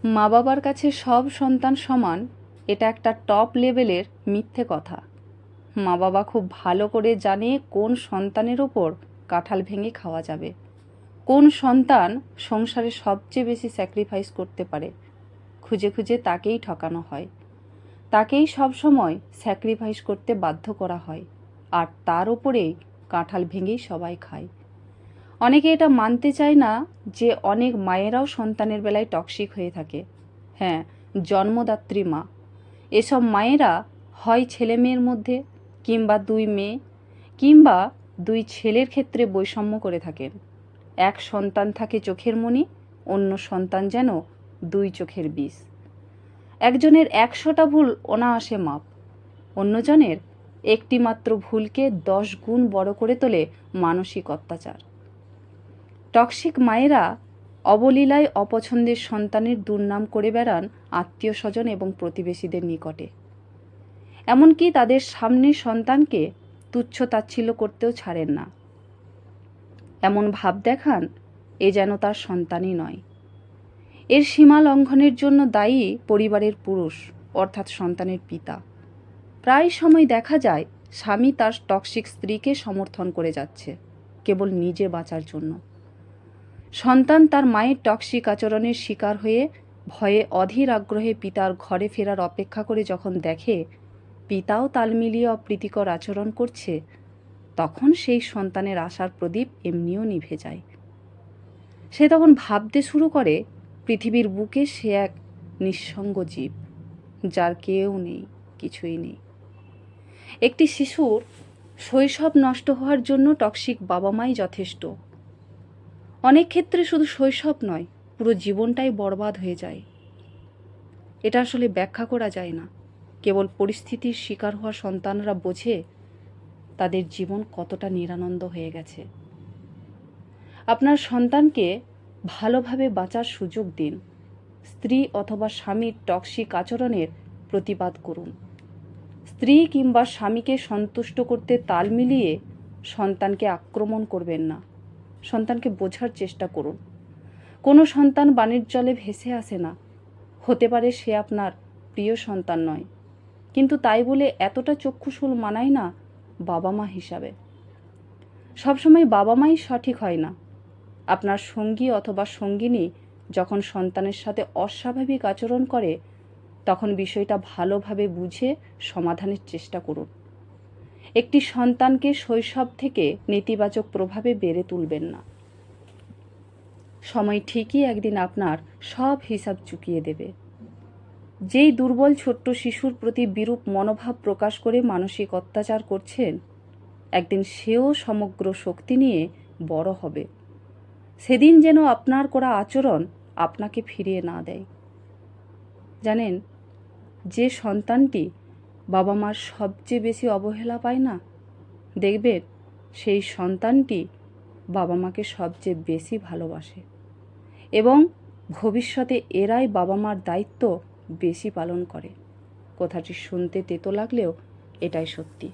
মা বাবার কাছে সব সন্তান সমান, এটা একটা টপ লেভেলের মিথ্যে কথা। মা বাবা খুব ভালো করে জানে কোন সন্তানের ওপর কাঁঠাল ভেঙে খাওয়া যাবে, কোন সন্তান সংসারে সবচেয়ে বেশি স্যাক্রিফাইস করতে পারে। খুঁজে খুঁজে তাকেই ঠকানো হয়, তাকেই সবসময় স্যাক্রিফাইস করতে বাধ্য করা হয়, আর তার ওপরেই কাঁঠাল ভেঙেই সবাই খায়। অনেকে এটা মানতে চায় না যে অনেক মায়েরাও সন্তানের বেলায় টক্সিক হয়ে থাকে। হ্যাঁ, জন্মদাত্রী মা। এসব মায়েরা হয় ছেলে মেয়ের মধ্যে, কিংবা দুই মেয়ে কিংবা দুই ছেলের ক্ষেত্রে বৈষম্য করে থাকেন। এক সন্তান থাকে চোখের মণি, অন্য সন্তান যেন দুই চোখের বিষ। একজনের ১০০টা ভুল অনায়াসে মাপ, অন্যজনের একটি মাত্র ভুলকে ১০ গুণ বড় করে তোলে মানসিক অত্যাচার। টক্সিক মায়েরা অবলীলায় অপছন্দের সন্তানের দুর্নাম করে বেড়ান আত্মীয় স্বজন এবং প্রতিবেশীদের নিকটে। এমনকি তাদের সামনে সন্তানকে তুচ্ছ তাচ্ছিল্য করতেও ছাড়েন না। এমন ভাব দেখান এ যেন তার সন্তানই নয়। এর সীমা লঙ্ঘনের জন্য দায়ী পরিবারের পুরুষ, অর্থাৎ সন্তানের পিতা। প্রায় সময় দেখা যায় স্বামী তার টক্সিক স্ত্রীকে সমর্থন করে যাচ্ছে কেবল নিজে বাঁচার জন্য। সন্তান তার মায়ের টক্সিক আচরণের শিকার হয়ে ভয়ে অধীর আগ্রহে পিতার ঘরে ফেরার অপেক্ষা করে যখন দেখে পিতাও তাল মিলিয়ে অপ্রীতিকর আচরণ করছে, তখন সেই সন্তানের আশার প্রদীপ এমনিও নিভে যায়। সে তখন ভাবতে শুরু করে পৃথিবীর বুকে সে এক নিঃসঙ্গ জীব, যার কেউ নেই, কিছুই নেই। একটি শিশুর শৈশব নষ্ট হওয়ার জন্য টক্সিক বাবা মাই যথেষ্ট। অনেক ক্ষেত্রে শুধু শৈশব নয়, পুরো জীবনটাই বরবাদ হয়ে যায়। এটা আসলে ব্যাখ্যা করা যায় না। কেবল পরিস্থিতির শিকার হওয়া সন্তানরা বোঝে তাদের জীবন কতটা নিরানন্দ হয়ে গেছে। আপনার সন্তানকে ভালোভাবে বাঁচার সুযোগ দিন। স্ত্রী অথবা স্বামীর টক্সিক আচরণের প্রতিবাদ করুন। স্ত্রী কিংবা স্বামীকে সন্তুষ্ট করতে তাল মিলিয়ে সন্তানকে আক্রমণ করবেন না। সন্তানকে বোঝার চেষ্টা করুন। কোনো সন্তান বানের জলে ভেসে আসে না। হতে পারে সে আপনার প্রিয় সন্তান নয়, কিন্তু তাই বলে এতটা চক্ষুশূল মানায় না বাবা মা হিসাবে। সবসময় বাবা মাই সঠিক হয় না। আপনার সঙ্গী অথবা সঙ্গিনী যখন সন্তানের সাথে অস্বাভাবিক আচরণ করে, তখন বিষয়টা ভালোভাবে বুঝে সমাধানের চেষ্টা করুন। একটি সন্তানকে শৈশব থেকে নেতিবাচক প্রভাবে বেড়ে তুলবেন না। সময় ঠিকই একদিন আপনার সব হিসাব চুকিয়ে দেবে। যেই দুর্বল ছোট্ট শিশুর প্রতি বিরূপ মনোভাব প্রকাশ করে মানসিক অত্যাচার করছেন, একদিন সেও সমগ্র শক্তি নিয়ে বড় হবে। সেদিন যেন আপনার করা আচরণ আপনাকে ফিরিয়ে না দেয়। জানেন, যে সন্তানটি বাবা মার সবচেয়ে বেশি অবহেলা পায় না, দেখবেন সেই সন্তানটি বাবা মাকে সবচেয়ে বেশি ভালোবাসে, এবং ভবিষ্যতে এরাই বাবা মার দায়িত্ব বেশি পালন করে। কথাটি শুনতে তেতো লাগলেও এটাই সত্যি।